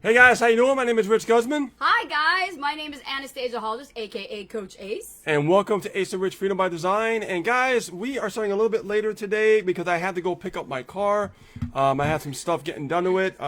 Hey guys, how you doing? My name is Rich Guzman. Hi guys, my name is Anastasia Holders, aka Coach Ace. And welcome to Ace and Rich Freedom by Design. And guys, we are starting a little bit later today because I had to go pick up my car. I had some stuff getting done to it.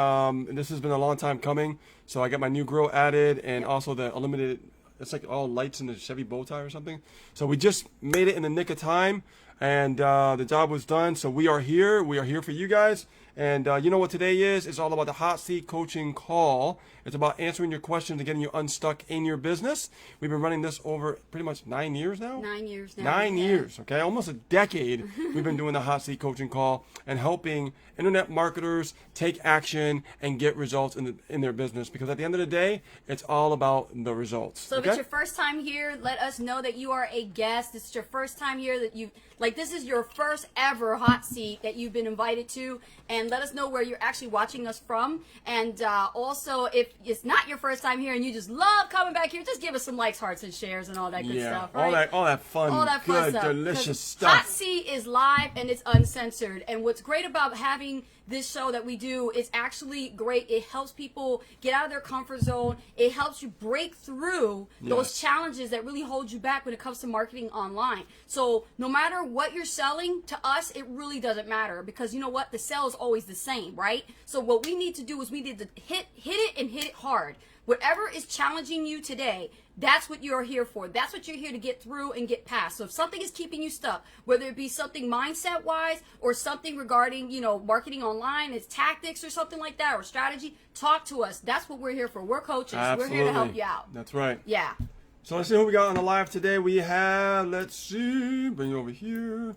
This has been a long time coming. So I got my new grill added and also the illuminated, it's like all lights in the Chevy bow tie or something. So we just made it in the nick of time and the job was done. So we are here. We are here for you guys. And you know what today is? It's all about the hot seat coaching call. It's about answering your questions and getting you unstuck in your business. We've been running this over pretty much 9 years now. 9 years now. 9 years, okay? Almost a decade we've been doing the hot seat coaching call and helping internet marketers take action and get results in their business. Because at the end of the day, it's all about the results. So if it's your first time here, let us know that you are a guest. This is your first time here that you this is your first ever hot seat that you've been invited to, and let us know where you're actually watching us from. And also, if it's not your first time here and you just love coming back here, just give us some likes, hearts, and shares and all that good stuff. Right? all that fun, good, stuff. delicious stuff. Hot seat is live and it's uncensored. And what's great about having this show that we do is actually great. It helps people get out of their comfort zone. It helps you break through those challenges that really hold you back when it comes to marketing online. So no matter what you're selling, to us, it really doesn't matter, because you know what? The sale is always the same, right? So what we need to do is we need to hit it and hit it hard. Whatever is challenging you today, that's what you're here for. That's what you're here to get through and get past. So if something is keeping you stuck, whether it be something mindset-wise or something regarding, marketing online, it's tactics or something like that, or strategy, talk to us. That's what we're here for. We're coaches. Absolutely. We're here to help you out. That's right. Yeah. So let's see who we got on the live today. We have, let's see, bring it over here.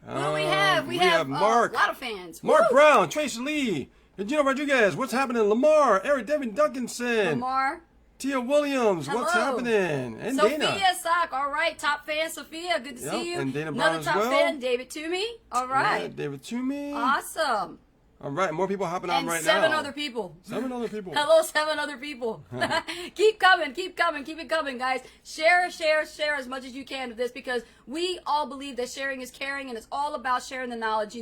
Who do we have? We have Mark. A lot of fans. Mark Woo! Brown, Tracy Lee, and Gino Rodriguez. What's happening? Lamar, Eric Devin Duncanson. Lamar. Tia Williams, Hello. what's happening? And Sophia Dana. Sock, all right. Top fan, Sophia. Good to see you. And Dana Brown Another as top well. fan, David Toomey. All right. Yeah, David Toomey. Awesome. All right, more people hopping on And right now. 7 other people. 7 other people. Hello, 7 other people. Keep coming, keep it coming, guys. Share as much as you can of this, because we all believe that sharing is caring, and it's all about sharing the knowledge.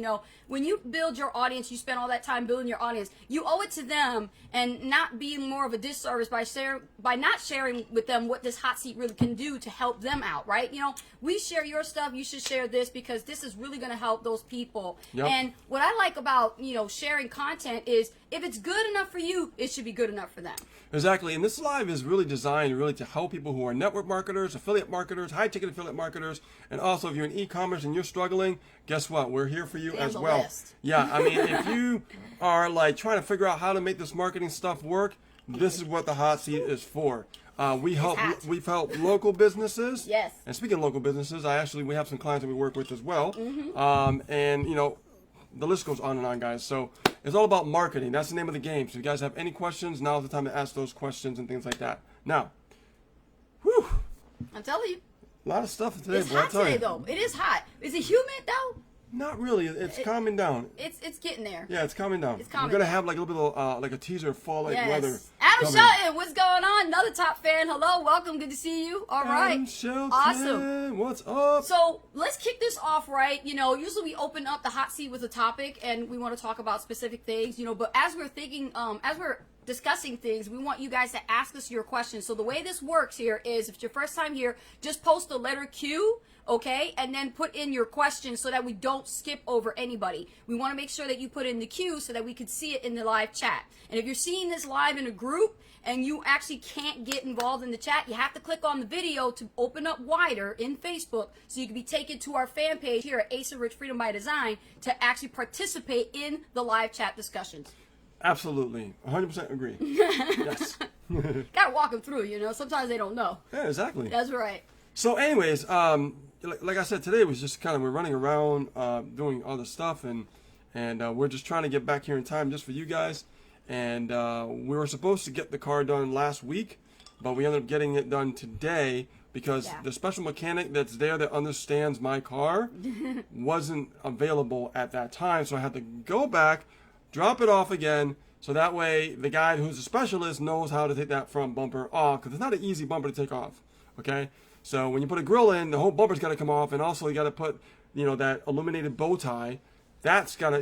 When you build your audience, you spend all that time building your audience, you owe it to them, and not being more of a disservice by not sharing with them what this hot seat really can do to help them out, right? We share your stuff, you should share this, because this is really going to help those people. Yep. And what I like about, sharing content is, if it's good enough for you, it should be good enough for them. Exactly, and this live is really designed to help people who are network marketers, affiliate marketers, high-ticket affiliate marketers, and also if you're in e-commerce and you're struggling, guess what? We're here for you as well. Yeah, I mean, if you are trying to figure out how to make this marketing stuff work, this is what the hot seat is for. We've helped local businesses. Yes. And speaking of local businesses, we have some clients that we work with as well. And the list goes on and on, guys. So it's all about marketing. That's the name of the game. So if you guys have any questions, now's the time to ask those questions and things like that. Now, whew. I'm telling you. A lot of stuff today. It's hot today, though. It is hot. Is it humid, though? Not really. It's calming down. It's getting there. Yeah, it's calming down. It's calming We're going to down. have a little bit of a teaser of fall-like weather. Adam coming. Shelton, what's going on? Another top fan. Hello, welcome. Good to see you. All right. Adam Shelton, Awesome. What's up? So let's kick this off, right? Usually we open up the hot seat with a topic, and we want to talk about specific things, but as we're thinking, as we're discussing things, we want you guys to ask us your questions. So the way this works here is, if it's your first time here, just post the letter Q, okay, and then put in your question so that we don't skip over anybody. We want to make sure that you put in the Q so that we could see it in the live chat. And if you're seeing this live in a group and you actually can't get involved in the chat, you have to click on the video to open up wider in Facebook so you can be taken to our fan page here at Ace and Rich Freedom by Design to actually participate in the live chat discussions. Absolutely. 100% agree. Yes. Gotta walk them through, sometimes they don't know. Yeah, exactly. That's right. So anyways, like I said, today was just we're running around doing other stuff, and we're just trying to get back here in time just for you guys. And we were supposed to get the car done last week, but we ended up getting it done today because the special mechanic that's there that understands my car wasn't available at that time. So I had to go back, drop it off again, so that way the guy who's a specialist knows how to take that front bumper off, because it's not an easy bumper to take off, okay? So when you put a grill in, the whole bumper's got to come off, and also you got to put, that illuminated bow tie that's gotta,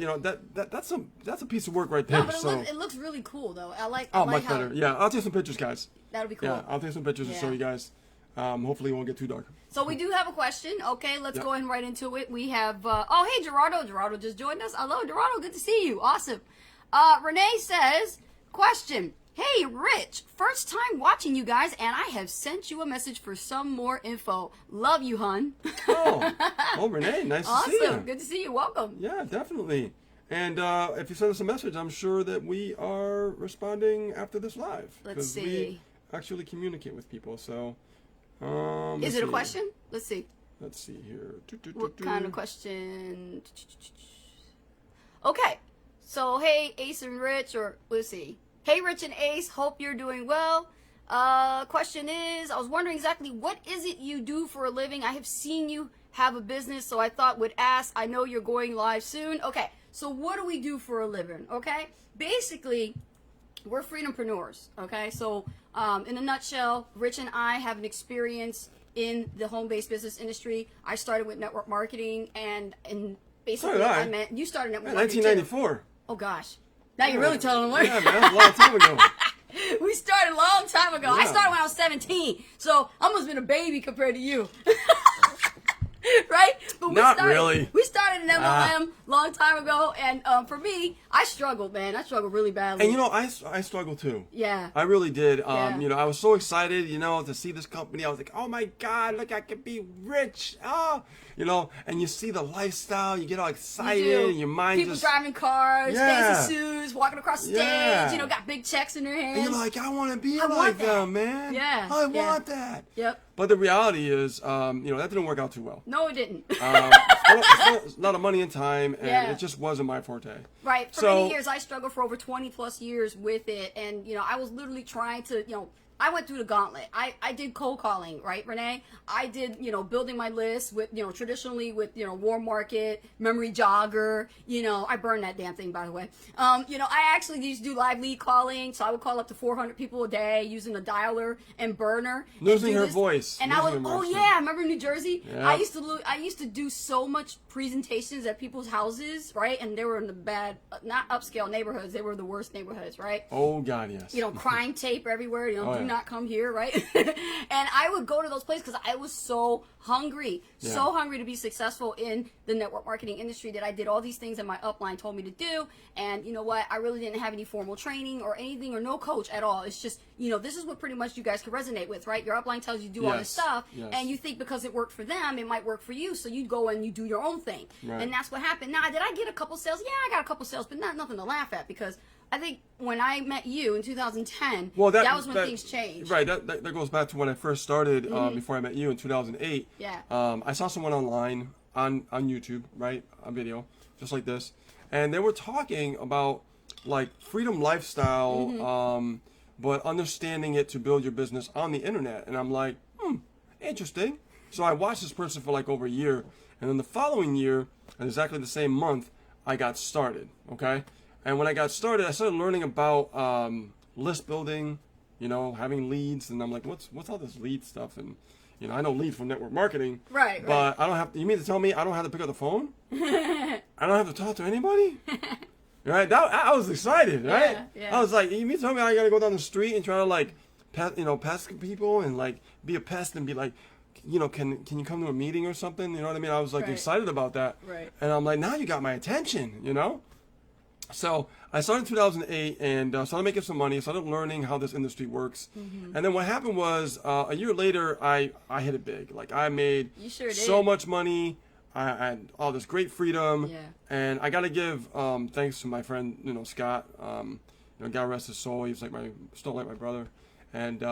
that's a piece of work right there. No, but So it looks really cool though. I like much how better. Yeah, I'll take some pictures, guys. that'll be cool. Yeah, I'll take some pictures and show Yeah. you guys. Hopefully it won't get too dark. So we do have a question. Okay, let's Yep. go ahead and right into it. We have oh hey Gerardo. Gerardo just joined us. Hello Gerardo, good to see you. Awesome. Renee says, question. Hey Rich, first time watching you guys and I have sent you a message for some more info. Love you, hun. Oh, Renee, nice to see you. Awesome. Good to see you. Welcome. Yeah, definitely. And if you send us a message, I'm sure that we are responding after this live. Let's 'cause see. We actually communicate with people. So, Is it a question? Let's see. Let's see here. What kind of question? Okay. So, hey, Ace and Rich, or let's see. Hey, Rich and Ace, hope you're doing well. Question is, I was wondering exactly what is it you do for a living? I have seen you have a business, so I thought would ask. I know you're going live soon. Okay, so what do we do for a living? Okay, basically, we're freedompreneurs. Okay, so in a nutshell, Rich and I have an experience in the home-based business industry. I started with network marketing, and basically, So did I. I meant you started network Yeah, marketing. too. 1994. Oh gosh, now you're really telling them. Yeah, man, that's a long time ago. We started a long time ago. I Yeah. started when I was 17, so I must have been a baby compared to you. Right? But Not really. We started an MLM long time ago, and for me, I struggled, man. I struggled really badly. And I struggle too. Yeah. I really did. Yeah. I was so excited, to see this company. I was like, oh my God, look, I could be rich. Oh, and you see the lifestyle, you get all excited, You do. and your mind People just. driving cars, Yeah. fancy suits, walking across the stage, Yeah. got big checks in their hands. And you're like, I want to be I want like that. them, man. Yeah, I yeah. want that. Yep. But the reality is, that didn't work out too well. No, it didn't. It's a lot of money and time, and Yeah. it just wasn't my forte. Right. For So- many years, I struggled for over 20 plus years with it. And, I was literally trying to, I went through the gauntlet. I did cold calling, right, Renee? I did, building my list with, traditionally with, Warm Market, Memory Jogger, I burned that damn thing, by the way. I actually used to do live lead calling. So I would call up to 400 people a day using a dialer and burner. and Losing do her this. voice. And I was, Losing her oh voice. yeah, remember New Jersey? Yeah. I used to do so much presentations at people's houses, right? And they were in the bad, not upscale neighborhoods. They were the worst neighborhoods, right? Oh God, yes. Crime tape everywhere. Oh, Do yeah. not come here, right? And I would go to those places because I was so hungry, so hungry to be successful in the network marketing industry that I did all these things that my upline told me to do. And you know what? I really didn't have any formal training or anything or no coach at all. It's just, this is what pretty much you guys can resonate with, right? Your upline tells you to do all this Yes, stuff, yes. and you think because it worked for them, it might work for you. So you go and you do your own thing. Right. And that's what happened. Now, did I get a couple sales? Yeah, I got a couple sales, but nothing to laugh at because I think when I met you in 2010, that was when things changed. Right. That goes back to when I first started. Before I met you in 2008. Yeah. I saw someone online on YouTube, right, a video just like this, and they were talking about like freedom lifestyle, but understanding it to build your business on the internet. And I'm like, interesting. So I watched this person for like over a year, and then the following year, in exactly the same month, I got started. Okay. And when I got started, I started learning about list building, having leads, and I'm like, what's all this lead stuff? And I know lead from network marketing, Right, but I don't have. You mean to tell me I don't have to pick up the phone? I don't have to talk to anybody? Right? I was excited, right? Yeah. I was like, you mean to tell me I gotta go down the street and try to like, pest people and like be a pest and be like, can you come to a meeting or something? You know what I mean? I was like Right. excited about that, Right. and I'm like, now you got my attention, So I started in 2008 and started making some money. Started learning how this industry works. And then what happened was a year later, I hit it big. Like I made You sure did. so much money. I had all this great freedom. Yeah. And I got to give thanks to my friend, Scott. God rest his soul. He was still like my brother. And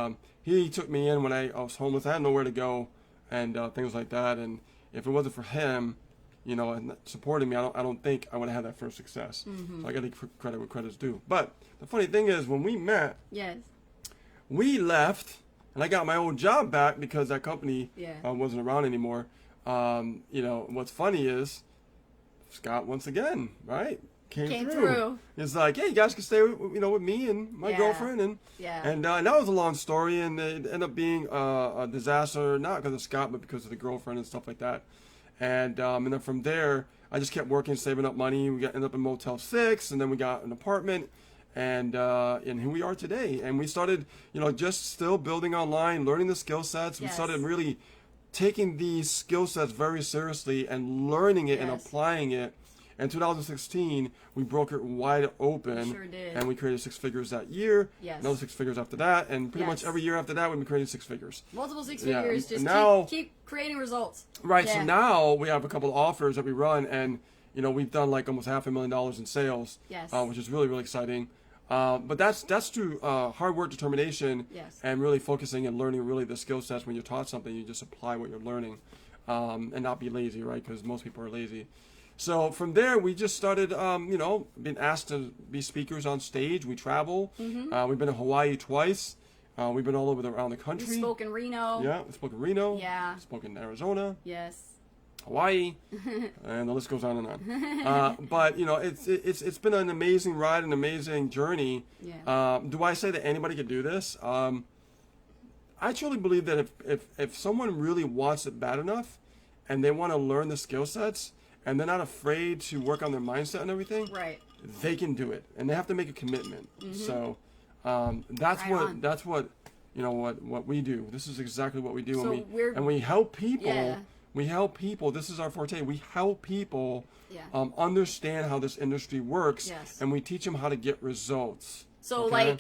he took me in when I was homeless. I had nowhere to go and things like that. And if it wasn't for him, and supporting me, I don't think I would have had that first success. So I got to give credit where credit's due. But the funny thing is, when we met, Yes. we left, and I got my old job back because that company Yeah. wasn't around anymore. What's funny is, Scott once again, right, came through. It's like, hey, you guys can stay, with me and my Yeah. girlfriend, and Yeah. and that was a long story, and it ended up being a disaster, not because of Scott, but because of the girlfriend and stuff like that. And then from there, I just kept working, saving up money. We ended up in Motel 6, and then we got an apartment, and here we are today. And we started, just still building online, learning the skill sets. We Yes. started really taking these skill sets very seriously and learning it and Yes. applying it. In 2016, we broke it wide open, Sure did. and we created 6 figures that year. Yes. Another 6 figures after that, and pretty much Yes. every year after that, we've been creating 6 figures. Multiple 6 Yeah, figures. Just now- keep creating results. Right. Yeah. So now we have a couple of offers that we run, and we've done like almost $500,000 in sales, Yes. which is really, really exciting. But that's through hard work, determination, Yes. and really focusing and learning really the skill sets. When you're taught something, you just apply what you're learning, and not be lazy, right? Because most people are lazy. So from there, we just started, being asked to be speakers on stage. We travel. Mm-hmm. We've been in Hawaii twice. We've been all over around the We country. spoke in Reno. Yeah, we spoke in Reno. Yeah. Spoke in Arizona. Yes. Hawaii, and the list goes on and on. But it's been an amazing ride, an amazing journey. Yeah. Do I say that anybody could do this? I truly believe that if someone really wants it bad enough, and they want to learn the skill sets, and they're not afraid to work on their mindset and everything, Right. they can do it, and they have to make a commitment. So that's Right what on. that's what what we do. This is exactly what we do, So and we help people. Yeah. We help people. This is our forte. We help people Yeah. understand how this industry works, Yes. and we teach them how to get results. So Okay?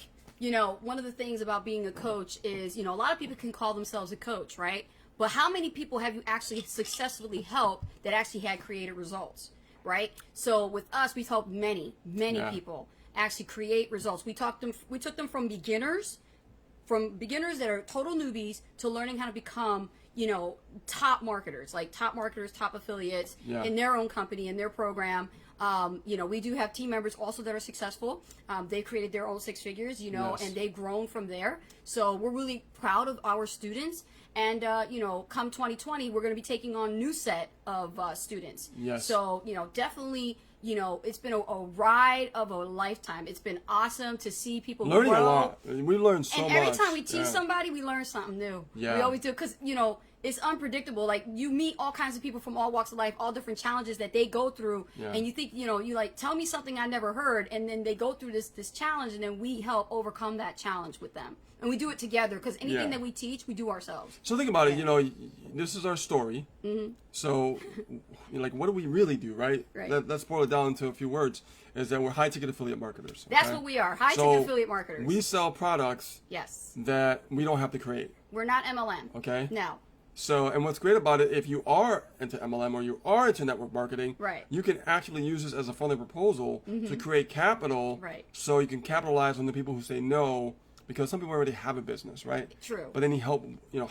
one of the things about being a coach is, a lot of people can call themselves a coach, right? But how many people have you actually successfully helped that actually had created results, right? So with us, we've helped many Yeah. people actually create results. We took them from beginners that are total newbies to learning how to become, top marketers, top affiliates Yeah. in their own company, in their program. We do have team members also that are successful. They've created their own 6 figures, Yes. and they've grown from there. So we're really proud of our students. And, come 2020, we're going to be taking on a new set of students. Yes. So, definitely, it's been a ride of a lifetime. It's been awesome to see people Learning grow. a lot. We learn so And much. every time we teach Yeah. somebody, we learn something new. Yeah. We always do, because, it's unpredictable. Like, you meet all kinds of people from all walks of life, all different challenges that they go through, Yeah. and you think, you like, tell me something I never heard, and then they go through this challenge, and then we help overcome that challenge with them. And we do it together, because anything Yeah. that we teach, we do ourselves. So think about it. This is our story. Mm-hmm. So, what do we really do, right? Right. Let's boil it down into a few words. Is that we're high ticket affiliate marketers. That's okay? what we are, high So ticket affiliate marketers. We sell products Yes. that we don't have to create. We're not MLM. Okay. No. So, and what's great about it, if you are into MLM or you are into network marketing, Right. you can actually use this as a funding proposal to create capital. Right. So you can capitalize on the people who say no, because some people already have a business, right? True. But they need help,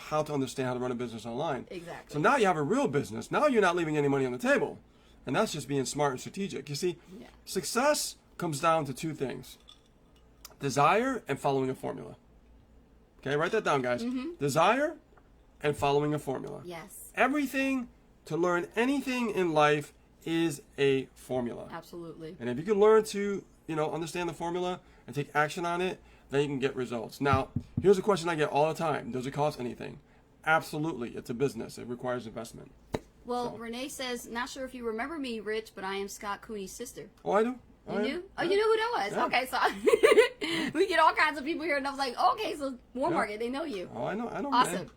how to understand how to run a business online. Exactly. So now you have a real business. Now you're not leaving any money on the table. And that's just being smart and strategic. You see, Yeah. success comes down to 2 things: desire and following a formula. Okay, write that down, guys. Desire and following a formula. Yes. Everything to learn anything in life is a formula. Absolutely. And if you can learn to, understand the formula and take action on it, then you can get results. Now, here's a question I get all the time. Does it cost anything? Absolutely. It's a business. It requires investment. Well, So- Renee says, not sure if you remember me, Rich, but I am Scott Cooney's sister. Oh, I do. You knew? Oh, you knew who that was? Yeah. Okay, so we get all kinds of people here, and I was like, okay, so War Yeah. Market, they know you. Oh, I know. I know. Awesome. Man.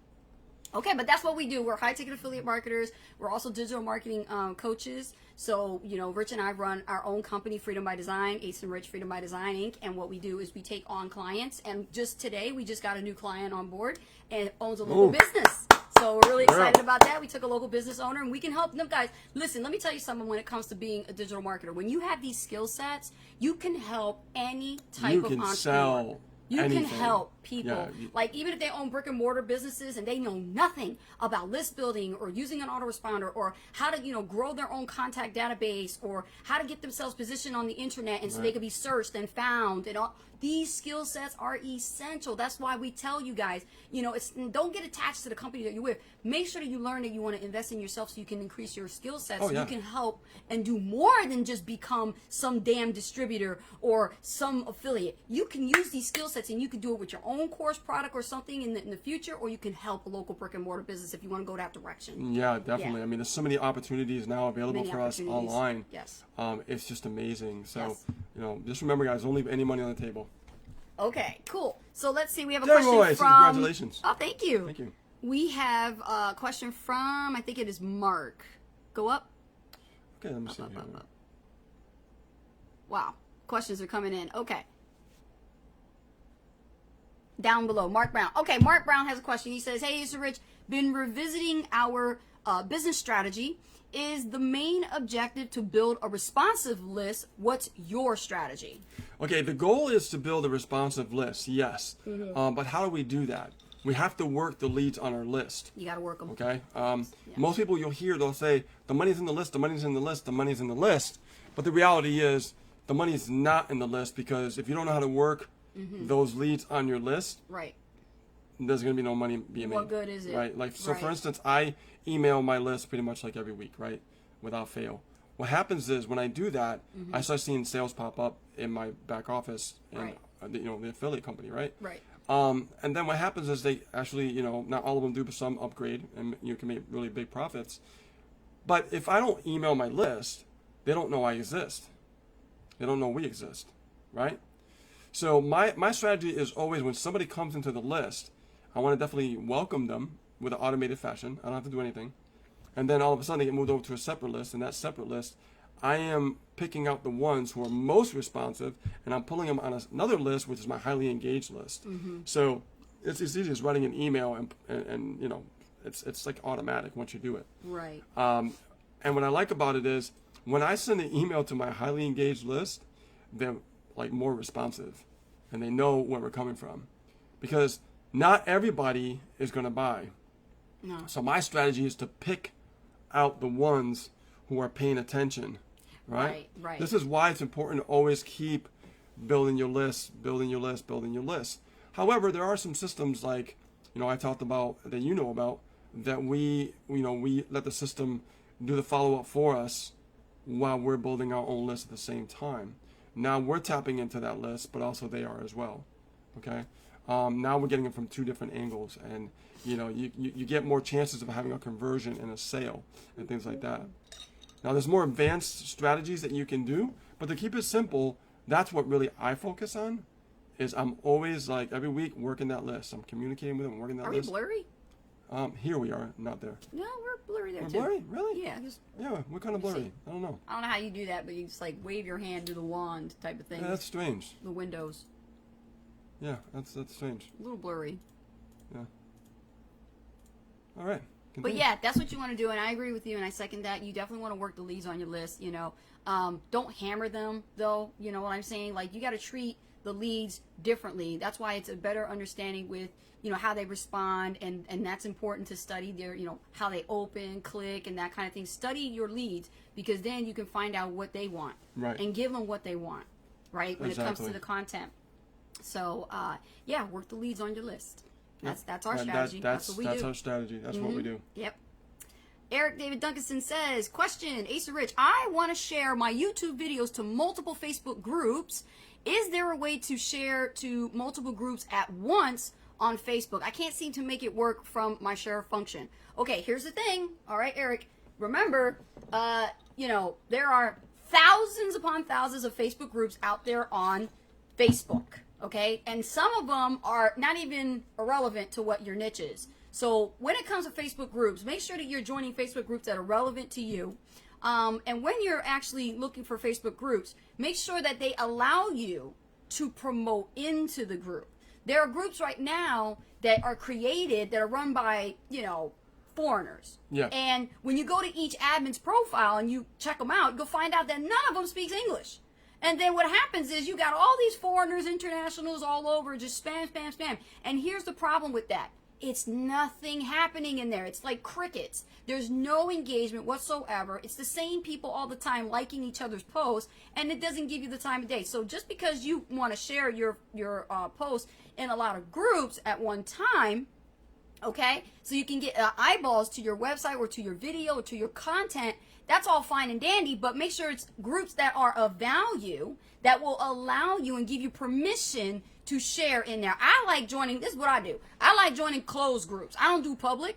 Okay, but that's what we do. We're high ticket affiliate marketers. We're also digital marketing coaches. So, Rich and I run our own company, Freedom by Design, Ace and Rich Freedom by Design, Inc. And what we do is we take on clients. And just today, we just got a new client on board and owns a local Ooh. business. So we're really excited Girl. about that. We took a local business owner, and we can help them. Guys, listen, let me tell you something when it comes to being a digital marketer. When you have these skill sets, you can help any type You of can entrepreneur. sell You anything. can help people. Yeah, Like, even if they own brick and mortar businesses and they know nothing about list building or using an autoresponder or how to, grow their own contact database or how to get themselves positioned on the internet and so they can be searched and found and all. These skill sets are essential. That's why we tell you guys, don't get attached to the company that you're with. Make sure that you learn that you want to invest in yourself so you can increase your skill sets, so you can help and do more than just become some damn distributor or some affiliate. You can use these skill sets and you can do it with your own course, product, or something in the future, or you can help a local brick and mortar business if you want to go that direction. Yeah, definitely. I mean, there's so many opportunities now available for us online. Yes. It's just amazing. So, just remember, guys, don't leave any money on the table. Okay, cool. So let's see. We have a Jerry question Royce, from. congratulations. Oh, thank you. Thank you. We have a question from, I think it is Mark. Go up. Okay, let me see here. Wow, questions are coming in. Okay. Down below, Mark Brown. Okay, Mark Brown has a question. He says, hey, Asa Rich, been revisiting our business strategy. Is the main objective to build a responsive list? What's your strategy? Okay, the goal is to build a responsive list, yes. But how do we do that? We have to work the leads on our list. You got to work them. Okay? Most people you'll hear, they'll say, the money's in the list, the money's in the list, the money's in the list. But the reality is, the money's not in the list, because if you don't know how to work those leads on your list, right, there's going to be no money being made. What good is it? Right? Like, so for instance, I email my list pretty much like every week, right? Without fail. What happens is when I do that, I start seeing sales pop up in my back office and the affiliate company, right? Right. And then what happens is they actually, not all of them do, but some upgrade, and you can make really big profits. But if I don't email my list, they don't know I exist. They don't know we exist, right? So my strategy is always, when somebody comes into the list, I want to definitely welcome them with an automated fashion. I don't have to do anything. And then all of a sudden they get moved over to a separate list, and that separate list, I am picking out the ones who are most responsive, and I'm pulling them on another list, which is my highly engaged list. So it's as easy as writing an email, and it's like automatic once you do it. Right. And what I like about it is, when I send an email to my highly engaged list, they're like more responsive, and they know where we're coming from, because not everybody is going to buy. No. So my strategy is to pick out the ones who are paying attention, right? Right. This is why it's important to always keep building your list, building your list, building your list. However, there are some systems like, I talked about, that you know about, that we let the system do the follow-up for us while we're building our own list at the same time. Now we're tapping into that list, but also they are as well, okay? Now we're getting it from two different angles, and you get more chances of having a conversion and a sale and things like that. Now there's more advanced strategies that you can do, but to keep it simple, that's what really I focus on. Is I'm always, like, every week working that list. I'm communicating with them, working that list. Are we blurry? Here we are, not there. No, we're blurry there We're too. blurry, really? Yeah, Yeah, we're kind of blurry. I don't know. I don't know how you do that, but you just like wave your hand, do the wand type of thing. Yeah, that's strange. The windows. Yeah, that's strange. A little blurry. Yeah. All right. But Continue. yeah, that's what you want to do, and I agree with you, and I second that. You definitely want to work the leads on your list. Don't hammer them, though. You know what I'm saying? Like, you got to treat the leads differently. That's why it's a better understanding with how they respond, and that's important to study their how they open, click, and that kind of thing. Study your leads, because then you can find out what they want, Right. and give them what they want, right, when it comes to the content. So work the leads on your list. That's our strategy. That's what we do. That's our strategy. That's what we do. Yep. Eric David Duncanson says, question, Asa Rich, I want to share my YouTube videos to multiple Facebook groups. Is there a way to share to multiple groups at once on Facebook? I can't seem to make it work from my share function. Okay, here's the thing. All right, Eric, remember, there are thousands upon thousands of Facebook groups out there on Facebook. Okay, and some of them are not even irrelevant to what your niche is. So when it comes to Facebook groups, make sure that you're joining Facebook groups that are relevant to you. And when you're actually looking for Facebook groups, make sure that they allow you to promote into the group. There are groups right now that are created that are run by, foreigners. Yeah. And when you go to each admin's profile and you check them out, you'll find out that none of them speaks English. And then what happens is you got all these foreigners, internationals all over, just spam, spam, spam. And here's the problem with that. it's nothing happening in there. It's like crickets. There's no engagement whatsoever. It's the same people all the time liking each other's posts, and it doesn't give you the time of day. So just because you want to share your post in a lot of groups at one time, okay, so you can get eyeballs to your website or to your video or to your content, that's all fine and dandy, but make sure it's groups that are of value that will allow you and give you permission to share in there. I like joining, this is what I do. I like joining closed groups. I don't do public,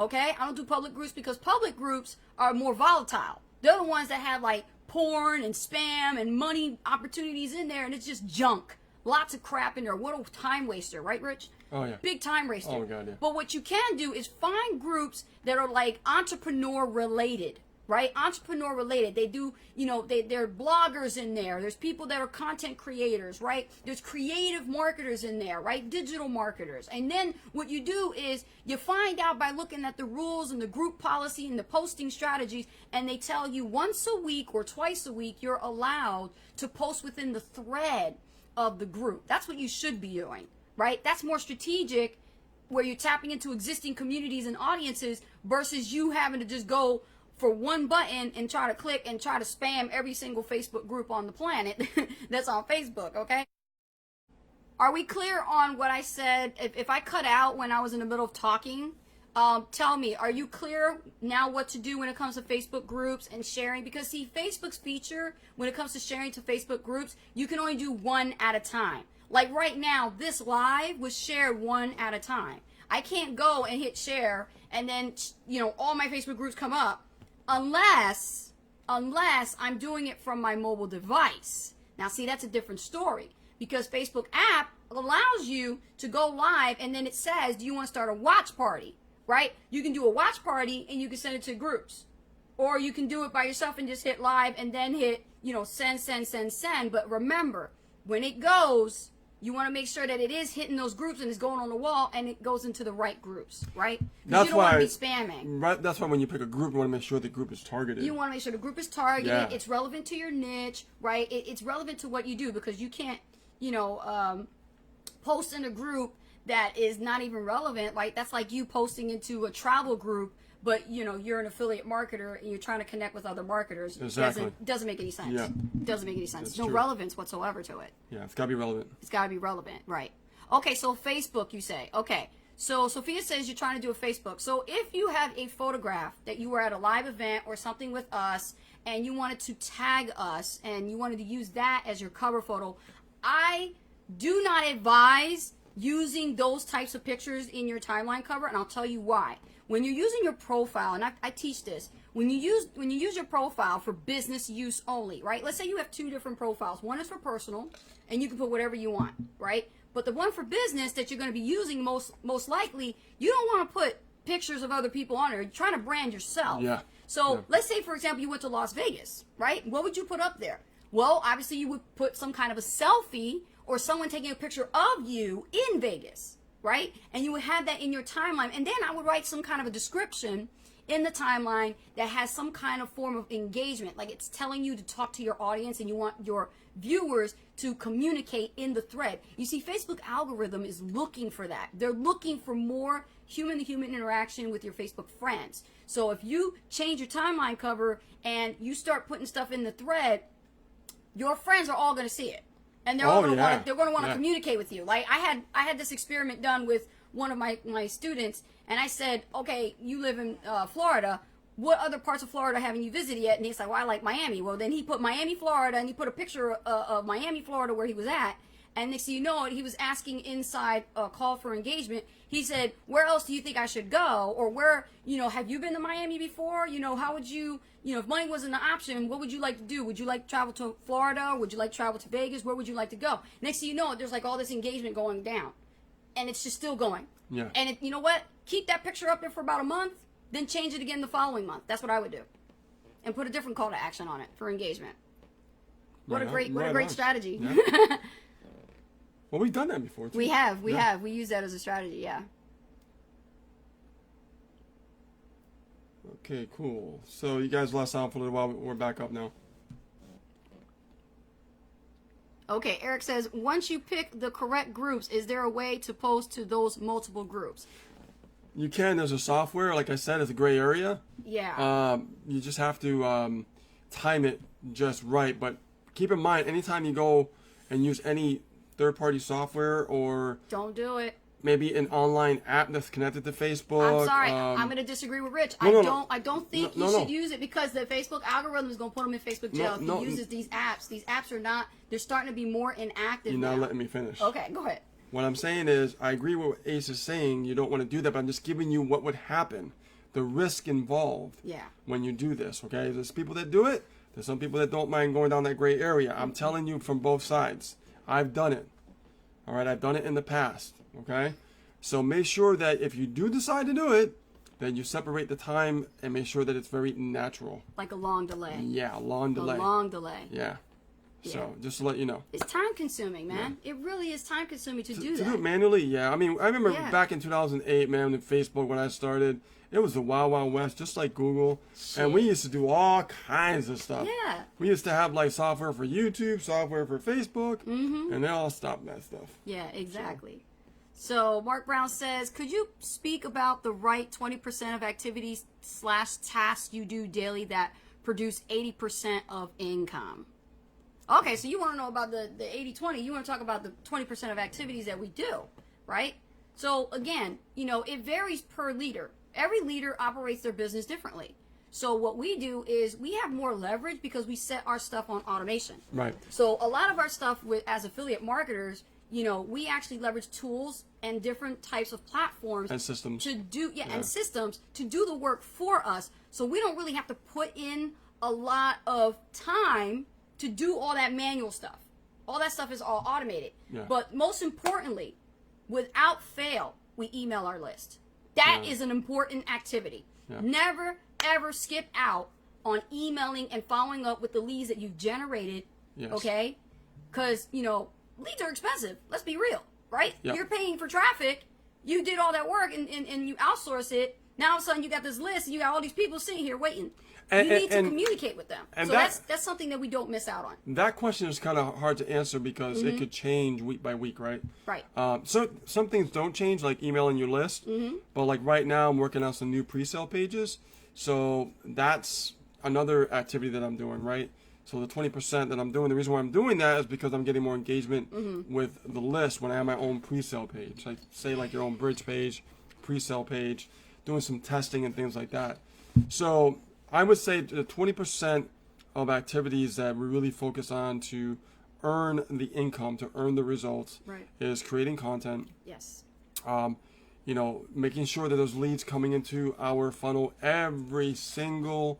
okay? I don't do public groups because public groups are more volatile. They're the ones that have like porn and spam and money opportunities in there, and it's just junk. Lots of crap in there. What a time waster, right, Rich? Oh, yeah. Big time waster. Oh, my God, yeah. But what you can do is find groups that are like entrepreneur related, right? Entrepreneur related. They do, you know, there are bloggers in there. There's people that are content creators, right? There's creative marketers in there, right? Digital marketers. And then what you do is you find out by looking at the rules and the group policy and the posting strategies, and they tell you once a week or twice a week you're allowed to post within the thread of the group. That's what you should be doing, right? That's more strategic, where you're tapping into existing communities and audiences versus you having to just go for one button and try to click and try to spam every single Facebook group on the planet that's on Facebook, okay? Are we clear on what I said? If I cut out when I was in the middle of talking, tell me, are you clear now what to do when it comes to Facebook groups and sharing? Because see, Facebook's feature, when it comes to sharing to Facebook groups, you can only do one at a time. Like right now, this live was shared one at a time. I can't go and hit share and then, you know, all my Facebook groups come up unless I'm doing it from my mobile device. Now see, that's a different story because Facebook app allows you to go live and then it says, do you want to start a watch party, right? You can do a watch party and you can send it to groups. Or you can do it by yourself and just hit live and then hit, you know, send. But remember, when it goes, you want to make sure that it is hitting those groups and it's going on the wall and it goes into the right groups, right? Because you don't want to be spamming. Right, that's why when you pick a group, you want to make sure the group is targeted. You want to make sure the group is targeted. Yeah. It's relevant to your niche, right? It's relevant to what you do because you can't, you know, post in a group that is not even relevant. Like that's like you posting into a travel group, but you know you're an affiliate marketer and you're trying to connect with other marketers. Exactly. Doesn't make any sense. Yeah. Doesn't make any sense. That's No true. relevance whatsoever to it. Yeah, it's got to be relevant. It's got to be relevant, right? Okay, so Facebook, you say. Okay, so Sophia says you're trying to do a Facebook. So if you have a photograph that you were at a live event or something with us and you wanted to tag us and you wanted to use that as your cover photo, I do not advise using those types of pictures in your timeline cover, and I'll tell you why. When you're using your profile, and I teach this, when you use your profile for business use only, right? Let's say you have two different profiles. One is for personal, and you can put whatever you want, right? But the one for business that you're going to be using most likely, you don't want to put pictures of other people on there. You're trying to brand yourself. Yeah. So Yeah. let's say, for example, you went to Las Vegas, right? What would you put up there? Well, obviously you would put some kind of a selfie or someone taking a picture of you in Vegas, right? And you would have that in your timeline. And then I would write some kind of a description in the timeline that has some kind of form of engagement. Like it's telling you to talk to your audience and you want your viewers to communicate in the thread. You see, Facebook algorithm is looking for that. They're looking for more human-to-human interaction with your Facebook friends. So if you change your timeline cover and you start putting stuff in the thread, your friends are all going to see it. And they're all going to want to communicate with you. Like I had this experiment done with one of my students, and I said, okay, you live in Florida. What other parts of Florida haven't you visited yet? And he's like, well, I like Miami. Well, then he put Miami, Florida, and he put a picture of Miami, Florida, where he was at. And next thing you know, he was asking inside a call for engagement. He said, where else do you think I should go? Or where, have you been to Miami before? How would you, if money wasn't an option, what would you like to do? Would you like to travel to Florida? Would you like to travel to Vegas? Where would you like to go? Next thing you know, there's like all this engagement going down. And it's just still going. Yeah. And you know what? Keep that picture up there for about a month, then change it again the following month. That's what I would do. And put a different call to action on it for engagement. What a great strategy. Yeah. Well, we've done that before, too. We have. We use that as a strategy, yeah. Okay, cool. So you guys lost sound for a little while. We're back up now. Okay, Eric says, once you pick the correct groups, is there a way to post to those multiple groups? You can. There's a software. Like I said, it's a gray area. Yeah. You just have to time it just right. But keep in mind, anytime you go and use any third-party software or Don't do it. maybe an online app that's connected to Facebook. I'm sorry. I'm going to disagree with Rich. No. I don't think you should use it because the Facebook algorithm is going to put him in Facebook jail if he uses these apps. These apps are not. They're starting to be more inactive You're now. not letting me finish. Okay, go ahead. What I'm saying is, I agree with what Ace is saying. You don't want to do that, but I'm just giving you what would happen, the risk involved Yeah. when you do this. Okay, there's people that do it. There's some people that don't mind going down that gray area. I'm telling you from both sides. I've done it. All right, I've done it in the past. Okay, so make sure that if you do decide to do it, then you separate the time and make sure that it's very natural. Like a long delay. Yeah, a long delay. A long delay. Yeah. So just to let you know. It's time consuming, man. It really is time consuming to do To that. do it manually, yeah. I mean, I remember Yeah. back in 2008, man, with Facebook when I started, it was the Wild Wild West, just like Google. And we used to do all kinds of stuff. Yeah. We used to have like software for YouTube, software for Facebook, and they all stopped that stuff. Yeah, exactly. So Mark Brown says, could you speak about the right 20% of activities / tasks you do daily that produce 80% of income? Okay, so you want to know about the 80-20. You want to talk about the 20% of activities that we do, right? So again, it varies per leader. Every leader operates their business differently. So what we do is we have more leverage because we set our stuff on automation. Right. So a lot of our stuff as affiliate marketers, we actually leverage tools and different types of platforms And systems. to do and systems to do the work for us. So we don't really have to put in a lot of time to do all that manual stuff. All that stuff is all automated. Yeah. But most importantly, without fail, we email our list. That is an important activity. Yeah. Never, ever skip out on emailing and following up with the leads that you've generated, Yes. okay? Because, leads are expensive. Let's be real, right? Yep. You're paying for traffic. You did all that work and you outsource it. Now all of a sudden you got this list and you got all these people sitting here waiting. You need to communicate with them. and So that- that's something that we don't miss out on. That question is kind of hard to answer because it could change week by week, right? Right. So some things don't change, like emailing your list. But like right now, I'm working on some new pre-sale pages. So that's another activity that I'm doing, right? So the 20% that I'm doing, the reason why I'm doing that is because I'm getting more engagement with the list when I have my own pre-sale page. Like say like your own bridge page, pre-sale page, doing some testing and things like that. So I would say the 20% of activities that we really focus on to earn the income, to earn the results, Right. is creating content, Yes. making sure that those leads coming into our funnel every single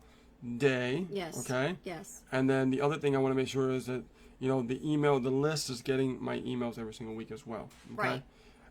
day. Yes. Okay. Yes. And then the other thing I want to make sure is that, the list is getting my emails every single week as well. Okay? Right.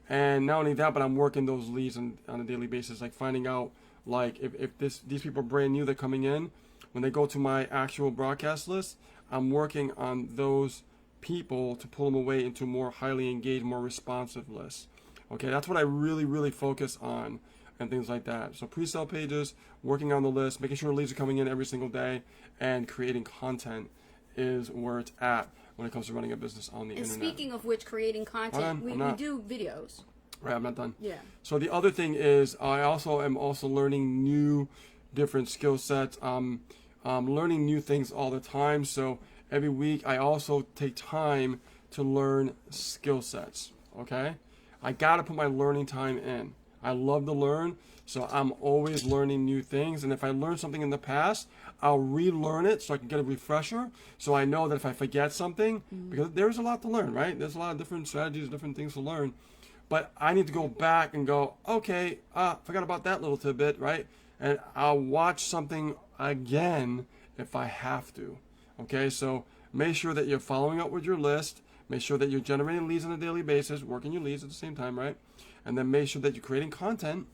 And not only that, but I'm working those leads on a daily basis, like finding out, like, if these people are brand new, they're coming in, when they go to my actual broadcast list, I'm working on those people to pull them away into more highly engaged, more responsive lists. Okay, that's what I really, really focus on and things like that. So pre-sale pages, working on the list, making sure leads are coming in every single day, and creating content is where it's at when it comes to running a business on the And internet. speaking of which, creating content, I'm we not. do videos. Right, I'm not done. Yeah. So the other thing is I am also learning new different skill sets. I'm learning new things all the time. So every week I also take time to learn skill sets. Okay? I got to put my learning time in. I love to learn, so I'm always learning new things. And if I learned something in the past, I'll relearn it so I can get a refresher. So I know that if I forget something, because there's a lot to learn, right? There's a lot of different strategies, different things to learn. But I need to go back and go, okay, forgot about that little tidbit, right? And I'll watch something again if I have to. Okay, so make sure that you're following up with your list. Make sure that you're generating leads on a daily basis, working your leads at the same time, right? And then make sure that you're creating content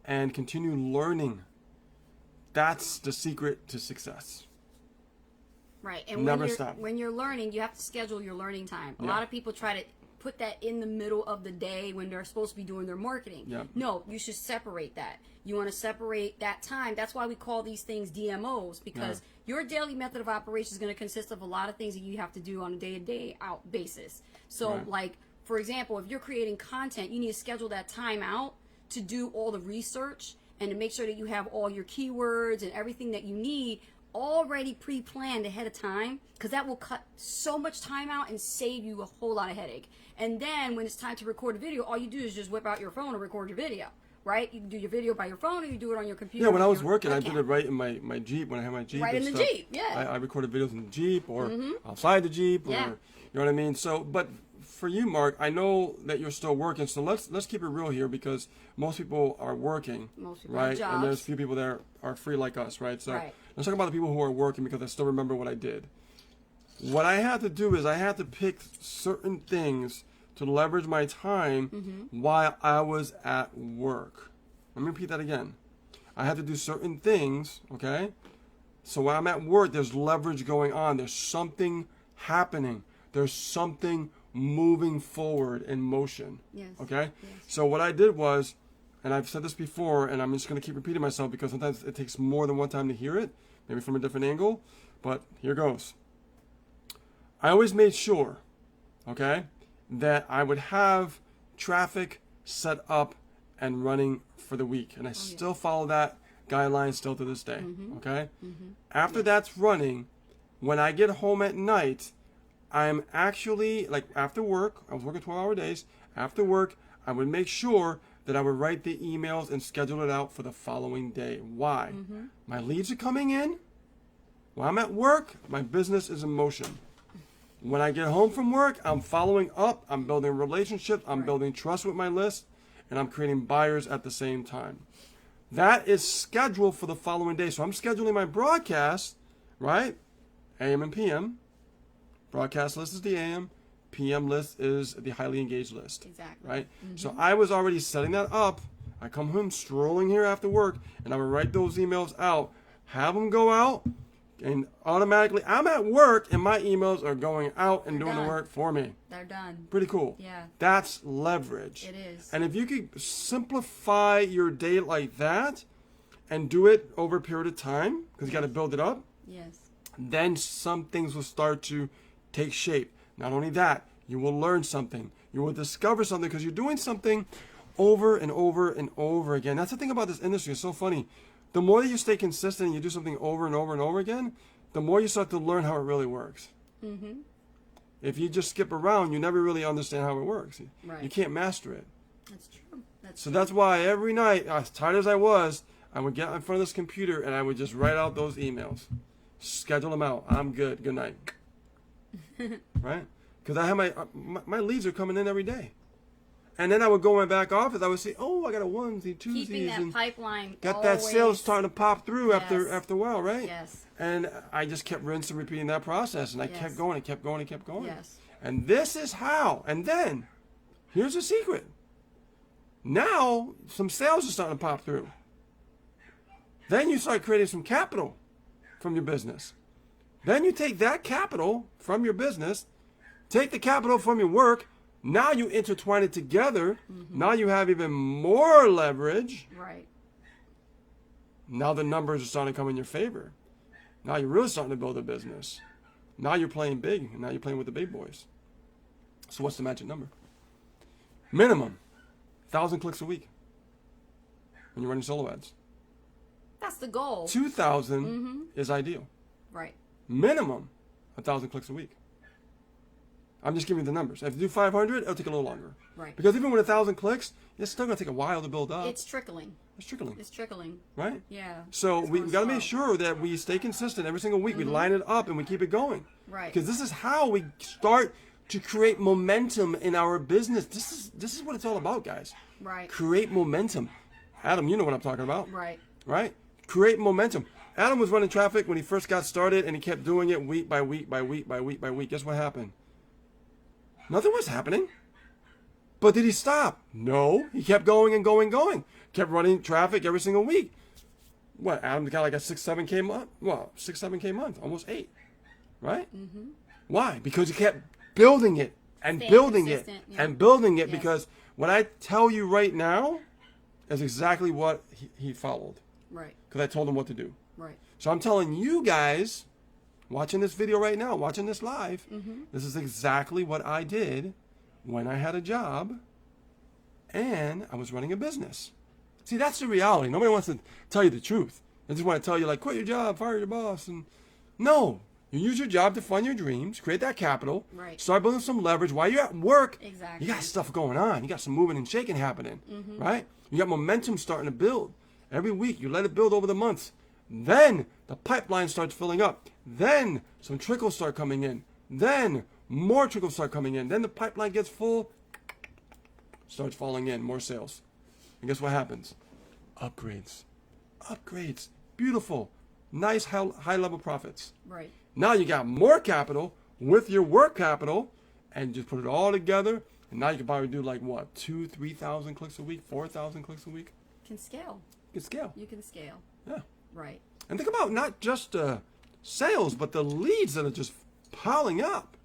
and continue learning. That's the secret to success. Right. And Never stop. When you're learning, you have to schedule your learning time. A Yeah. lot of people try to put that in the middle of the day when they're supposed to be doing their marketing. Yeah. No, you should separate that. You want to separate that time. That's why we call these things DMOs, because your daily method of operation is going to consist of a lot of things that you have to do on a day-to-day out basis. So, Right. like, for example, if you're creating content, you need to schedule that time out to do all the research and to make sure that you have all your keywords and everything that you need already pre-planned ahead of time, because that will cut so much time out and save you a whole lot of headache. And then when it's time to record a video, all you do is just whip out your phone and record your video, right? You can do your video by your phone, or you do it on your computer. Yeah, when I with was your working, I webcam. did it right in my Jeep, when I had my Jeep. Right and in the stuff. Jeep, yeah. I recorded videos in the Jeep or outside the Jeep, or, Yeah. you know what I mean? So, but for you, Mark, I know that you're still working, so let's keep it real here, because most people are working, Most people have right? jobs. And there's a few people that are free like us, right? So Right. let's talk about the people who are working, because I still remember what I did. What I had to do is I had to pick certain things to leverage my time while I was at work. Let me repeat that again. I had to do certain things, okay? So when I'm at work, there's leverage going on. There's something happening. There's something moving forward in motion. Yes. Okay? Yes. So what I did was, and I've said this before, and I'm just going to keep repeating myself because sometimes it takes more than one time to hear it, maybe from a different angle, but here goes. I always made sure, okay, that I would have traffic set up and running for the week. And I still follow that guideline still to this day, okay? After that's running, when I get home at night, I'm actually, like after work, I was working 12-hour days, after work, I would make sure that I would write the emails and schedule it out for the following day. Why? My leads are coming in. When I'm at work, my business is in motion. When I get home from work, I'm following up, I'm building relationships, I'm building trust with my list, and I'm creating buyers at the same time. That is scheduled for the following day. So I'm scheduling my broadcast, right? AM and PM. Broadcast list is the AM. PM list is the highly engaged list. Exactly. Right? So I was already setting that up. I come home strolling here after work, and I would write those emails out, have them go out, and automatically I'm at work and my emails are going out and doing the done. work for me. They're done. Pretty cool. Yeah. That's leverage. It is. And if you could simplify your day like that and do it over a period of time, because you got to build it up, Yes. then some things will start to take shape. Not only that, you will learn something. You will discover something because you're doing something over and over and over again. That's the thing about this industry. It's so funny. The more that you stay consistent and you do something over and over and over again, the more you start to learn how it really works. If you just skip around, you never really understand how it works. Right. You can't master it. That's true. That's So that's why every night, as tired as I was, I would get in front of this computer and I would just write out those emails. Schedule them out. I'm good. Good night. Right? Because I have my leads are coming in every day. And then I would go in my back office. I would say, oh, I got a onesie, twosies. keeping that and pipeline. got that always, sales starting to pop through after Yes. a while, right? Yes. And I just kept rinsing and repeating that process. And I Yes. kept going and kept going and kept going. Yes. And this is how. And then, here's the secret. Now, some sales are starting to pop through. Then you start creating some capital from your business. Then you take that capital from your business, take the capital from your work. Now you intertwine it together. Now you have even more leverage. Right. Now the numbers are starting to come in your favor. Now you're really starting to build a business. Now you're playing big, and now you're playing with the big boys. So what's the magic number? Minimum 1,000 clicks a week when you're running solo ads. That's the goal. 2,000 is ideal. Right. Minimum 1,000 clicks a week. I'm just giving you the numbers. If you do 500, it'll take a little longer. Right. Because even with 1,000 clicks, it's still going to take a while to build up. It's trickling. It's trickling, It's trickling. right? Yeah. So It's we going got to make slow. sure that we stay consistent every single week. We line it up and we keep it going. Right. Because this is how we start to create momentum in our business. This is what it's all about, guys. Right. Create momentum. Adam, you know what I'm talking about. Right. Right? Create momentum. Adam was running traffic when he first got started, and he kept doing it week by week by week by week by week. Guess what happened? Nothing was happening. But did he stop? No. He kept going and going and going. Kept running traffic every single week. What, Adam got like a 6-7K month? Well, 6-7K month, almost 8. Right? Why? Because he kept building it and Staying building it consistent, yeah. and building it, Yes. because what I tell you right now is exactly what he followed. Right. Because I told him what to do. Right. So I'm telling you guys, watching this video right now, watching this live, this is exactly what I did when I had a job and I was running a business. See, that's the reality. Nobody wants to tell you the truth. They just want to tell you, like, quit your job, fire your boss. And no, you use your job to fund your dreams, create that capital, Right. start building some leverage. While you're at work, Exactly. you got stuff going on. You got some moving and shaking happening, right? You got momentum starting to build. Every week, you let it build over the months. Then the pipeline starts filling up. Then some trickles start coming in. Then more trickles start coming in. Then the pipeline gets full, starts falling in, more sales. And guess what happens? Upgrades. Upgrades. Beautiful. Nice high level profits. Right. Now you got more capital with your work capital and just put it all together. And now you can probably do like what? 2,000, 3,000 clicks a week, 4,000 clicks a week. Can scale. You can scale. You can scale. Yeah. Right. And think about not just sales, but the leads that are just piling up.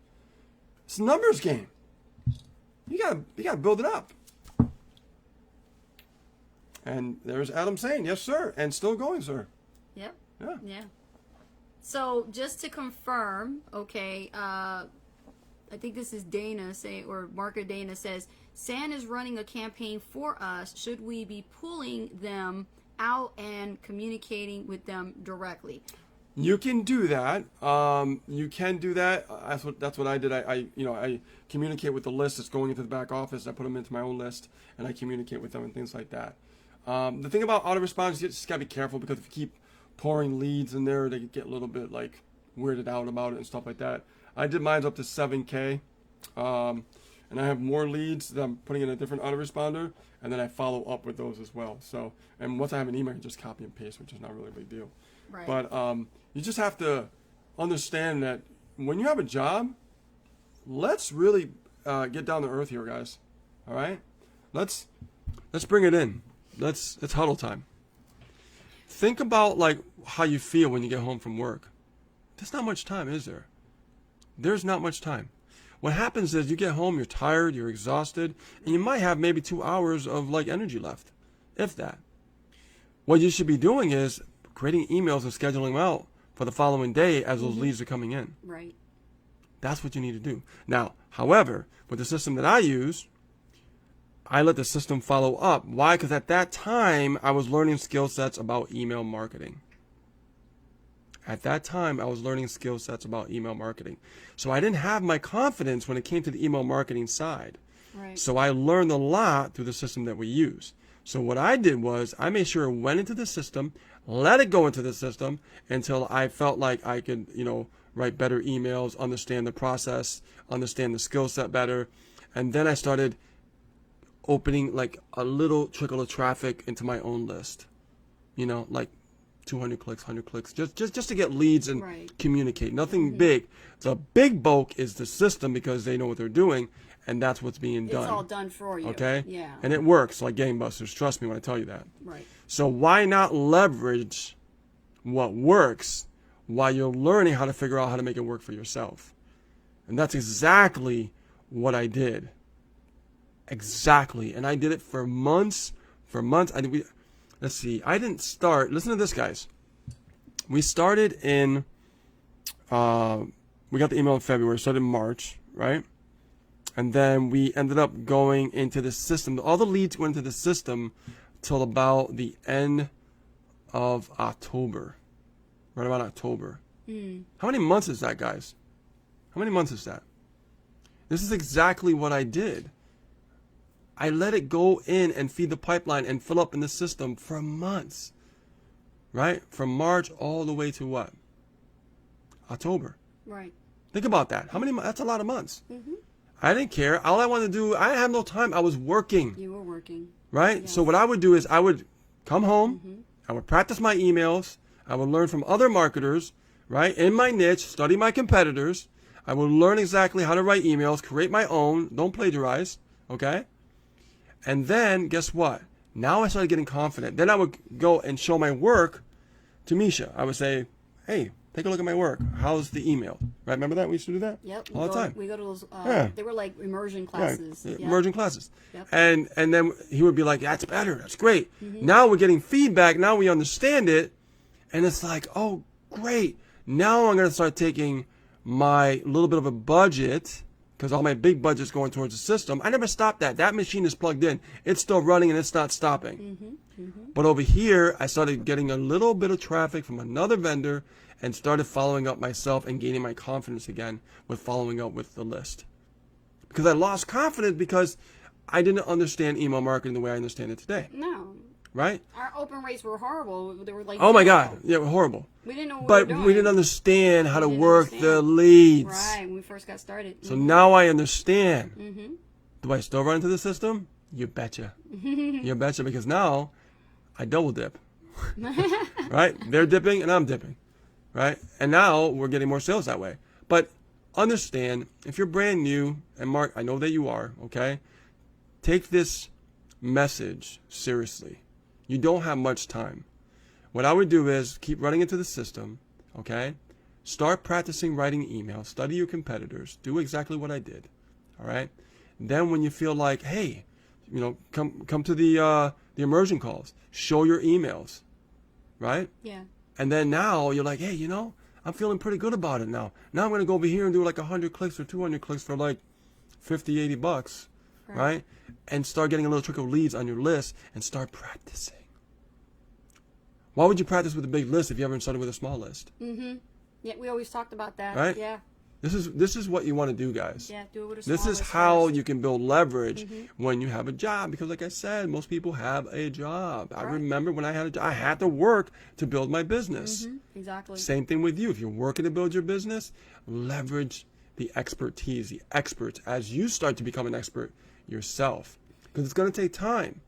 It's a numbers game. You gotta build it up. And there's Adam saying, yes, sir, and still going, sir. Yep. Yeah. Yeah. So just to confirm, okay, I think this is Dana saying, or Market Dana says, San is running a campaign for us. Should we be pulling them out and communicating with them directly? You can do that. You can do that. That's what I did. I communicate with the list that's going into the back office. I put them into my own list, and I communicate with them and things like that. The thing about autoresponders, you just gotta be careful because if you keep pouring leads in there, they get a little bit like weirded out about it and stuff like that. I did mine up to 7K, and I have more leads that I'm putting in a different autoresponder, and then I follow up with those as well. So, and once I have an email, I can just copy and paste, which is not really a big deal. Right. But you just have to understand that when you have a job, let's really get down to earth here, guys. All right, let's bring it in. It's huddle time. Think about like how you feel when you get home from work. There's not much time, is there? There's not much time. What happens is you get home, you're tired, you're exhausted, and you might have maybe 2 hours of like energy left, if that. What you should be doing is creating emails and scheduling them out for the following day as those leads are coming in. Right. That's what you need to do. Now, however, with the system that I use, I let the system follow up. Why? Because at that time, I was learning skill sets about email marketing. At that time, I was learning skill sets about email marketing. So I didn't have my confidence when it came to the email marketing side. Right. So I learned a lot through the system that we use. So what I did was I made sure it went into the system, let it go into the system until I felt like I could, write better emails, understand the process, understand the skill set better. And then I started opening like a little trickle of traffic into my own list, like 200 clicks, 100 clicks, just to get leads and Right. communicate. Nothing big. The big bulk is the system because they know what they're doing, and that's what's being done. It's all done for you. Okay? Yeah. And it works like gangbusters. Trust me when I tell you that. Right. So why not leverage what works while you're learning how to figure out how to make it work for yourself? And that's exactly what I did. Exactly. And I did it for months. Let's see. I didn't start. Listen to this, guys. We started in, we got the email in February, started in March, right? And then we ended up going into the system. All the leads went into the system till about the end of October. Right about October. How many months is that, guys? How many months is that? This is exactly what I did. I let it go in and feed the pipeline and fill up in the system for months. Right? From March all the way to what? October. Right. Think about that. How many months? That's a lot of months. I didn't care. All I wanted to do, I didn't have no time. I was working. You were working. Right? Yes. So what I would do is I would come home. I would practice my emails. I would learn from other marketers, right? In my niche, study my competitors. I would learn exactly how to write emails, create my own. Don't plagiarize. Okay? And then, guess what? Now I started getting confident. Then I would go and show my work to Misha. I would say, hey, take a look at my work. How's the email? Right? Remember that? We used to do that? Yep. All the time. We go to those, Yeah. they were like immersion Yeah, classes. Yep. Emerging classes. Yep. And then he would be like, that's better. That's great. Now we're getting feedback. Now we understand it. And it's like, oh, great. Now I'm going to start taking my little bit of a budget, because all my big budget's going towards the system. I never stopped that. That machine is plugged in. It's still running and it's not stopping. But over here, I started getting a little bit of traffic from another vendor and started following up myself and gaining my confidence again with following up with the list. Because I lost confidence because I didn't understand email marketing the way I understand it today. No. Right? Our open rates were horrible. They were like, oh my God. Yeah, horrible. We didn't know what But we were doing. we didn't understand how to didn't work understand. the leads. Right, when we first got started. So now I understand. Do I still run into the system? You betcha. You betcha, because now I double dip. Right? They're dipping and I'm dipping. Right? And now we're getting more sales that way. But understand, if you're brand new, and Mark, I know that you are, okay? Take this message seriously. You don't have much time. What I would do is keep running into the system, okay? Start practicing writing emails, study your competitors, do exactly what I did, all right? Then when you feel like, hey, you know, come to the immersion calls, show your emails, right? Yeah. And then now you're like, hey, you know, I'm feeling pretty good about it now. Now I'm going to go over here and do like 100 clicks or 200 clicks for like 50, 80 bucks, right? And start getting a little trickle of leads on your list and start practicing. Why would you practice with a big list if you haven't started with a small list? Yeah, we always talked about that. Right? Yeah. This is what you want to do, guys. Yeah, do it with a small This is list how first. you can build leverage when you have a job. Because like I said, most people have a job. I remember when I had a job, I had to work to build my business. Exactly. Same thing with you. If you're working to build your business, leverage the expertise, the experts, as you start to become an expert yourself. Because it's going to take time.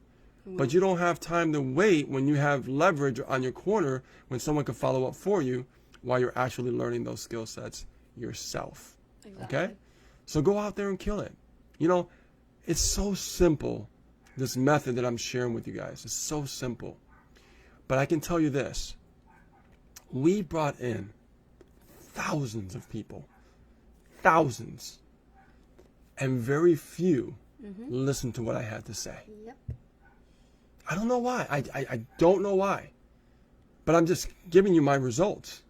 But you don't have time to wait when you have leverage on your corner when someone can follow up for you while you're actually learning those skill sets yourself. Exactly. Okay? So go out there and kill it. You know, it's so simple, this method that I'm sharing with you guys. It's so simple. But I can tell you this. We brought in thousands of people. Thousands. And very few listened to what I had to say. Yep. I don't know why. I don't know why. But I'm just giving you my results.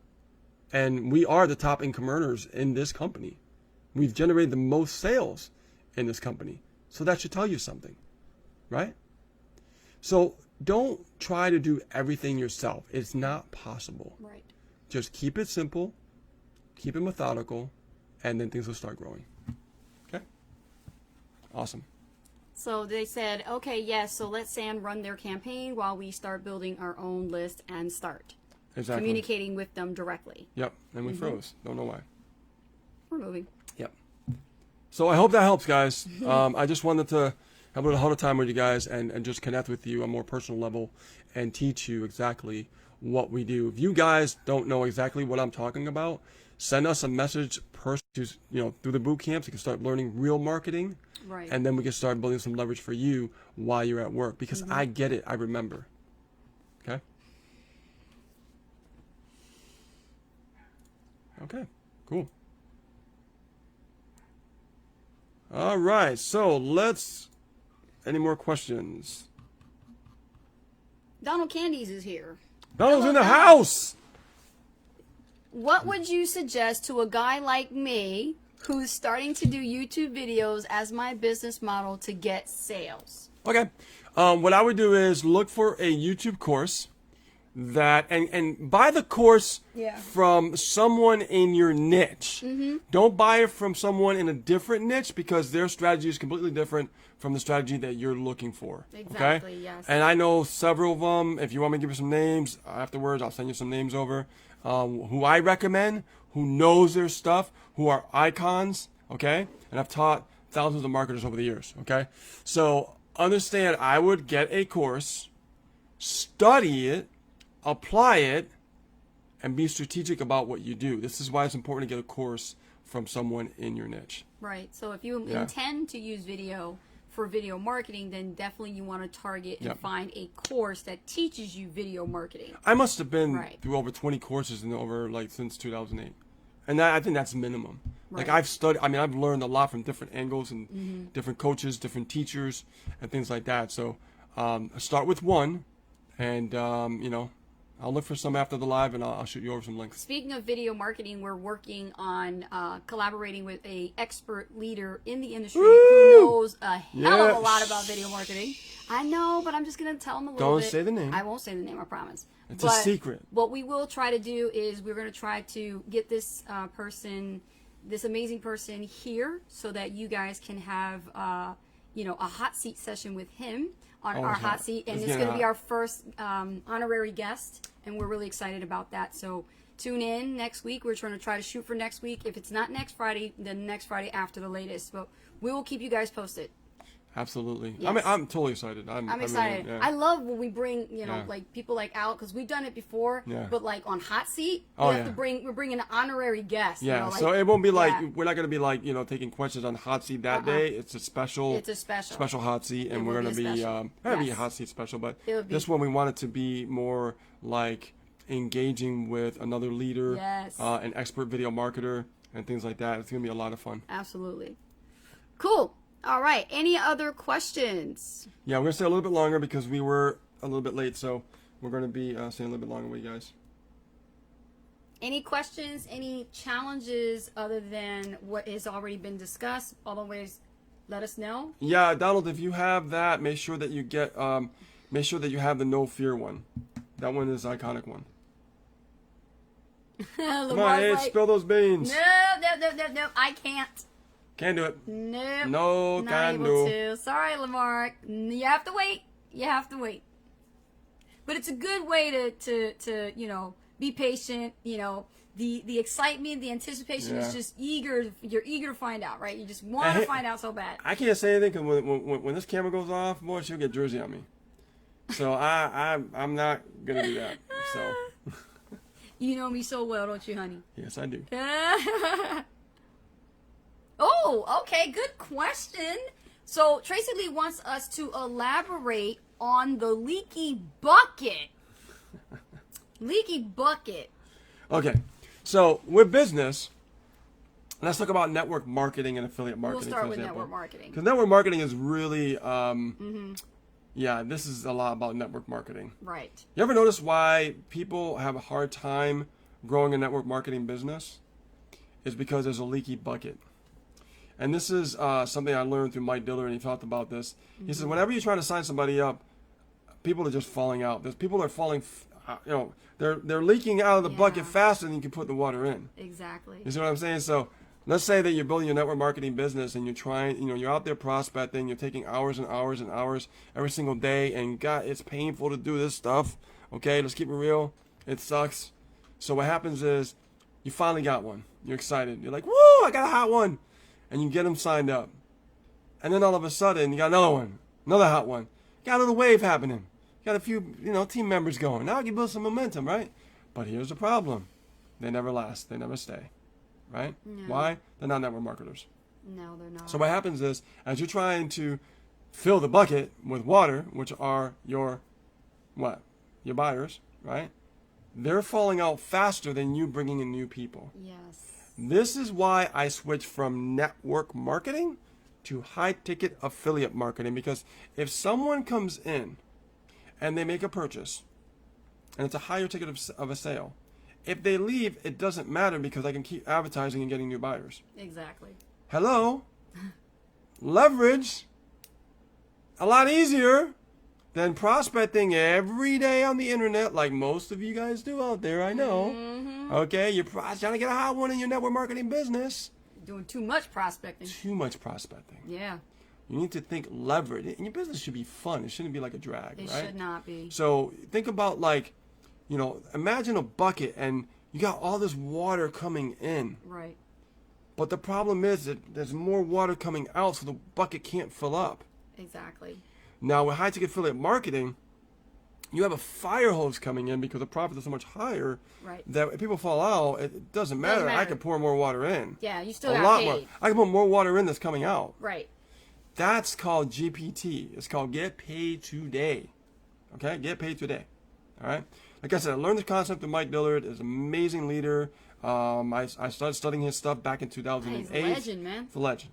And we are the top income earners in this company. We've generated the most sales in this company. So that should tell you something, right? So don't try to do everything yourself. It's not possible. Right. Just keep it simple, keep it methodical, and then things will start growing. Okay? Awesome. So they said, okay, yes, so let Sam run their campaign while we start building our own list and start Exactly. communicating with them directly. Yep. And we froze. Don't know why. We're moving. Yep. So I hope that helps, guys. I just wanted to have a little time with you guys and just connect with you on a more personal level and teach you exactly what we do. If you guys don't know exactly what I'm talking about, send us a message through the boot camps. You can start learning real marketing. Right. And then we can start building some leverage for you while you're at work. Because I get it. I remember. Okay? Okay. Cool. All right. So any more questions? Donald Candies is here. Donald's in the Donald. house. What would you suggest to a guy like me who's starting to do YouTube videos as my business model to get sales? Okay. What I would do is look for a YouTube course that and buy the course from someone in your niche. Don't buy it from someone in a different niche because their strategy is completely different from the strategy that you're looking for. Exactly, okay? yes. And I know several of them. If you want me to give you some names afterwards, I'll send you some names over. Who I recommend, who knows their stuff, who are icons, okay? And I've taught thousands of marketers over the years, okay? So understand, I would get a course, study it, apply it, and be strategic about what you do. This is why it's important to get a course from someone in your niche. Right. So if you intend to use video for video marketing, then definitely you want to target and find a course that teaches you video marketing. I must have been Right. through over 20 courses since 2008. And I think that's minimum. Like Right. I've learned a lot from different angles and different coaches, different teachers, and things like that. So start with one and, I'll look for some after the live, and I'll shoot you over some links. Speaking of video marketing, we're working on collaborating with a expert leader in the industry who knows a hell of a lot about video marketing. I know, but I'm just going to tell him a little bit. Don't say the name. I won't say the name, I promise. It's a secret. What we will try to do is we're going to try to get this person, this amazing person here so that you guys can have, a hot seat session with him on our hot seat. And it's going to be our first honorary guest, and we're really excited about that. So tune in next week. We're trying to try to shoot for next week. If it's not next Friday, then next Friday after the latest. But we will keep you guys posted. Absolutely. Yes. I mean, I'm totally excited. I'm excited. I love when we bring, like people like Al, because we've done it before. Yeah. But like on hot seat, we're bringing an honorary guest. Yeah. So it won't be like we're not going to be like taking questions on hot seat that day. It's a special. It's a special hot seat, and we're going to be be a hot seat special. But this one we want it to be more like engaging with another leader, an expert video marketer, and things like that. It's going to be a lot of fun. Absolutely. Cool. All right. Any other questions? Yeah, we're going to stay a little bit longer because we were a little bit late. So we're going to be staying a little bit longer with you guys. Any questions, any challenges other than what has already been discussed? Always let us know. Yeah, Donald, if you have that, make sure that you get, make sure that you have the no fear one. That one is an iconic one. Come on, Ed, spill those beans. No, I can't. Can't do it. Nope. No, not can able do. to. Sorry, Lamar. You have to wait. You have to wait. But it's a good way to be patient. The excitement, the anticipation is just eager. You're eager to find out, right? You just want to find out so bad. I can't say anything because when this camera goes off, boy, she'll get Jersey on me. So I'm not gonna do that. So. You know me so well, don't you, honey? Yes, I do. Oh, okay, good question. So Tracy Lee wants us to elaborate on the leaky bucket. Leaky bucket. Okay, so with business, let's talk about network marketing and affiliate marketing. We'll start with network marketing. Because network marketing is really, this is a lot about network marketing. Right. You ever notice why people have a hard time growing a network marketing business? It's because there's a leaky bucket. And this is something I learned through Mike Diller, and he talked about this. He said, whenever you're trying to sign somebody up, people are just falling out. People are falling, they're leaking out of the bucket faster than you can put the water in. Exactly. You see what I'm saying? So let's say that you're building your network marketing business, and you're trying, you're out there prospecting, you're taking hours and hours and hours every single day, and God, it's painful to do this stuff. Okay, let's keep it real. It sucks. So what happens is, you finally got one. You're excited. You're like, woo, I got a hot one. And you get them signed up. And then all of a sudden, you got another one. Another hot one. Got a little wave happening. Got a few, team members going. Now you can build some momentum, right? But here's the problem. They never last. They never stay. Right? No. Why? They're not network marketers. No, they're not. So what happens is, as you're trying to fill the bucket with water, which are your buyers, right? They're falling out faster than you bringing in new people. Yes. This is why I switched from network marketing to high-ticket affiliate marketing, because if someone comes in and they make a purchase, and it's a higher ticket of a sale, if they leave, it doesn't matter because I can keep advertising and getting new buyers. Exactly. Hello? Leverage. A lot easier than prospecting every day on the internet like most of you guys do out there, I know. Okay, you're trying to get a hot one in your network marketing business. Doing too much prospecting. Too much prospecting. Yeah. You need to think leverage. And your business should be fun. It shouldn't be like a drag, It right? should not be. So think about imagine a bucket and you got all this water coming in. Right. But the problem is that there's more water coming out, so the bucket can't fill up. Exactly. Now, with high-ticket affiliate marketing, you have a fire hose coming in because the profit is so much higher that if people fall out, it doesn't matter. I can pour more water in. Yeah, you still a got lot paid. more. I can put more water in that's coming out. Right. That's called GPT. It's called Get Paid Today. Okay? Get Paid Today. All right? Like I said, I learned this concept from Mike Dillard. He's an amazing leader. I started studying his stuff back in 2008. He's a legend, man. He's a legend.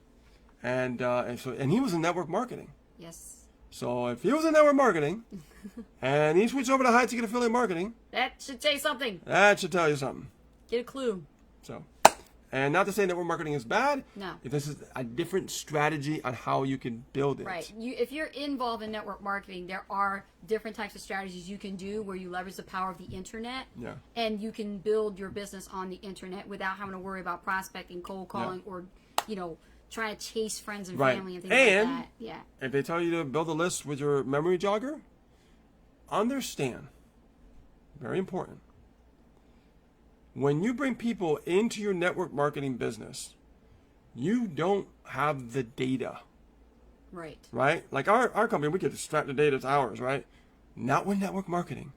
And he was in network marketing. Yes. So if he was in network marketing and he switched over to high ticket affiliate marketing, That should say something. that should tell you something. Get a clue. So, and not to say network marketing is bad. No. This is a different strategy on how you can build it. Right. If you're involved in network marketing, there are different types of strategies you can do where you leverage the power of the internet. Yeah. And you can build your business on the internet without having to worry about prospecting, cold calling, or, trying to chase friends and Right. family and things And like that. Yeah. if they tell you to build a list with your memory jogger, understand, very important, when you bring people into your network marketing business, you don't have the data, Right. right? Like our company, we could extract the data, it's ours, right? Not with network marketing.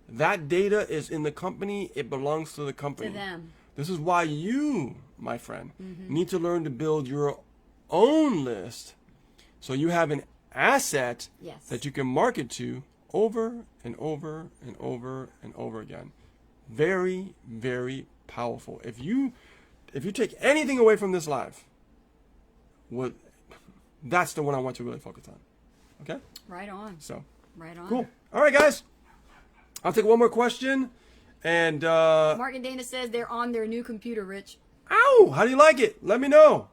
That data is in the company, it belongs to the company. To them. This is why you, my friend, need to learn to build your own list so you have an asset Yes. that you can market to over and over and over and over again. Very, very powerful. If you take anything away from this live, that's the one I want you to really focus on. Okay? Right on. So, Right on. cool. All right, guys. I'll take one more question. And, Mark and Dana says they're on their new computer, Rich. ow! How do you like it? Let me know.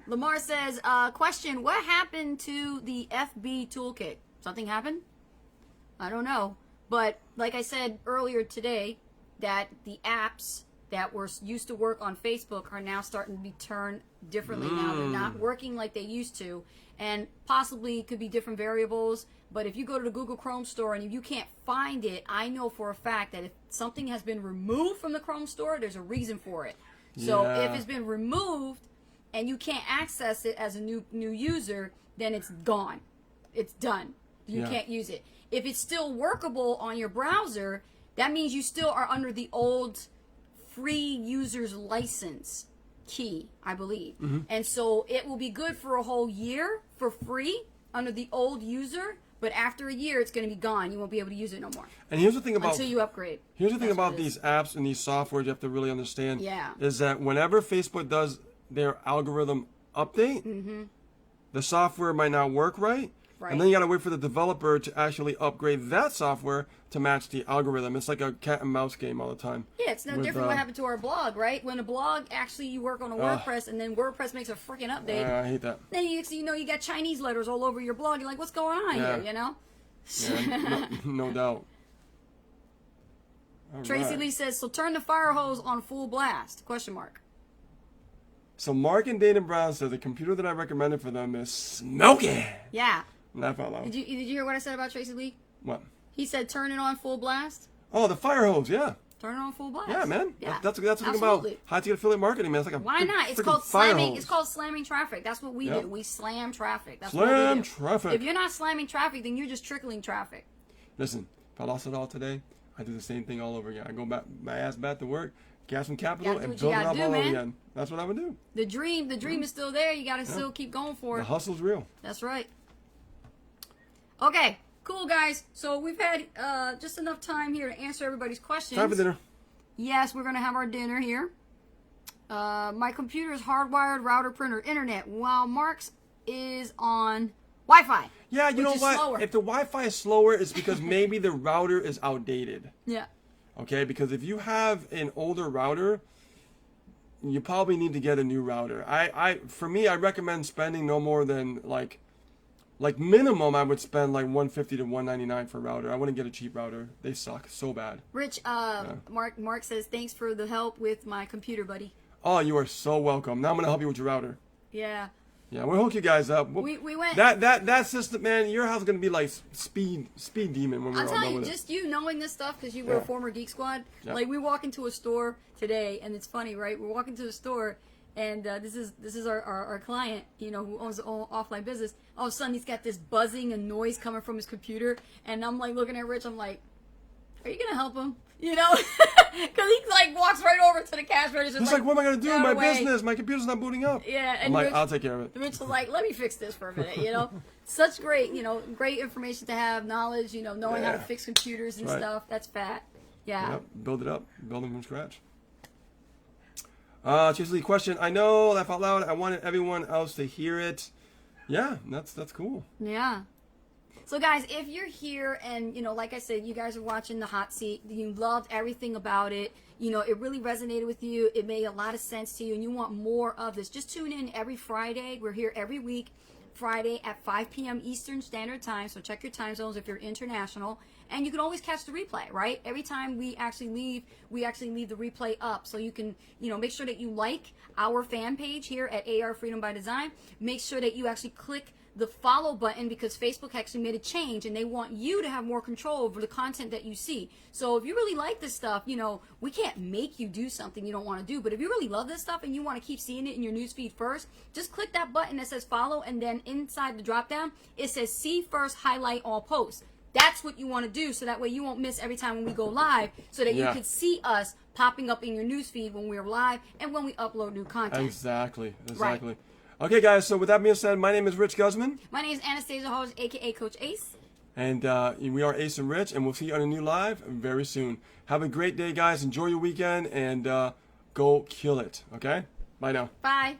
Lamar says, question, what happened to the FB toolkit? Something happened? I don't know. But like I said earlier today, that the apps that were used to work on Facebook are now starting to be turned differently now. They're not working like they used to. And possibly it could be different variables. But if you go to the Google Chrome store and if you can't find it, I know for a fact that if something has been removed from the Chrome store, there's a reason for it. So Yeah. if it's been removed and you can't access it as a new user, then it's gone. It's done. You Yeah. can't use it. If it's still workable on your browser, that means you still are under the old free user's license key, I believe. And so it will be good for a whole year for free under the old user, but after a year it's going to be gone. You won't be able to use it no more And here's the thing about until you upgrade. Here's the thing That's what about it is. these apps and these softwares you have to really understand. Yeah. Is that whenever Facebook does their algorithm update, the software might not work right. Right. And then you got to wait for the developer to actually upgrade that software to match the algorithm. It's like a cat and mouse game all the time. Yeah, it's no with, different what happened to our blog, right? When a blog, actually you work on a WordPress and then WordPress makes a freaking update. I hate that. Then you got Chinese letters all over your blog. You're like, what's going on Yeah. here, you know? Yeah, no doubt. All Tracy right. Lee says, so turn the fire hose on full blast, question mark. So Mark and Dana Brown said the computer that I recommended for them is smoking. Yeah. Laugh out loud. Did you hear what I said about Tracy Lee? What? He said turn it on full blast. Oh, the fire hose, yeah. Turn it on full blast. Yeah, man. Yeah. That's the thing about Absolutely. high ticket affiliate marketing, man. It's like a Why big not? It's freaking called fire slamming. hose. It's called slamming traffic. That's what we Yep. do. We slam traffic. That's Slam what we do. traffic. If you're not slamming traffic, then you're just trickling traffic. Listen, if I lost it all today, I do the same thing all over again. I go back, my ass back to work, gas some capital, Gotta do and what you build it gotta up do, all over man. again. That's what I would do. The dream is still there. You got to still keep going for The it. hustle's real. That's right. Okay, cool guys. So we've had just enough time here to answer everybody's questions. Time for dinner. Yes, we're gonna have our dinner here. My computer is hardwired, router, printer, internet, while Mark's is on Wi-Fi. Yeah, you which know is what? slower. If the Wi-Fi is slower, it's because maybe the router is outdated. Yeah. Okay, because if you have an older router, you probably need to get a new router. For me, I recommend spending no more than like minimum. I would spend like $150 to $199 for a router. I wouldn't get a cheap router. They suck so bad. Rich, Mark says thanks for the help with my computer, buddy. Oh, you are so welcome. Now I'm gonna help you with your router. Yeah. Yeah, we'll hook you guys up. We went. That system, man. Your house is gonna be like speed demon when we're I'm all telling done you, with it. just you knowing this stuff because you were a Yeah. former Geek Squad. Yeah. Like we walk into a store today, and it's funny, right? We're walking to the store, and this is our client, you know, who owns his own offline business. All of a sudden, he's got this buzzing and noise coming from his computer, and I'm like looking at Rich. I'm like, "Are you gonna help him?" You know, because he like walks right over to the cash register. It's like, what am I gonna do? "Get out My of the way." business, my computer's not booting up. Yeah, and I'm like, Rich, I'll take care of it. Rich was like, let me fix this for a minute, you know? Such great, great information to have, knowledge, knowing how to Yeah. fix computers and Right. stuff. That's fat. Yeah. Yep, build it up, build them from scratch. Chase Lee, question. I know, laugh out loud. I wanted everyone else to hear it. Yeah, that's cool. Yeah. So guys, if you're here and, like I said, you guys are watching the hot seat, you loved everything about it, it really resonated with you, it made a lot of sense to you, and you want more of this, just tune in every Friday. We're here every week, Friday at 5 p.m. Eastern Standard Time, so check your time zones if you're international. And you can always catch the replay, right? Every time we actually leave the replay up. So you can, make sure that you like our fan page here at AR Freedom by Design. Make sure that you actually click the follow button, because Facebook actually made a change and they want you to have more control over the content that you see. So if you really like this stuff, we can't make you do something you don't want to do, but if you really love this stuff and you want to keep seeing it in your newsfeed first, just click that button that says follow, and then inside the drop down it says see first, highlight all posts. That's what you want to do, so that way you won't miss every time when we go live, so that you can see us popping up in your newsfeed when we're live and when we upload new content. Exactly. Right. Okay, guys, so with that being said, my name is Rich Guzman. My name is Anastasia Hall, a.k.a. Coach Ace. And we are Ace and Rich, and we'll see you on a new live very soon. Have a great day, guys. Enjoy your weekend, and go kill it, okay? Bye now. Bye.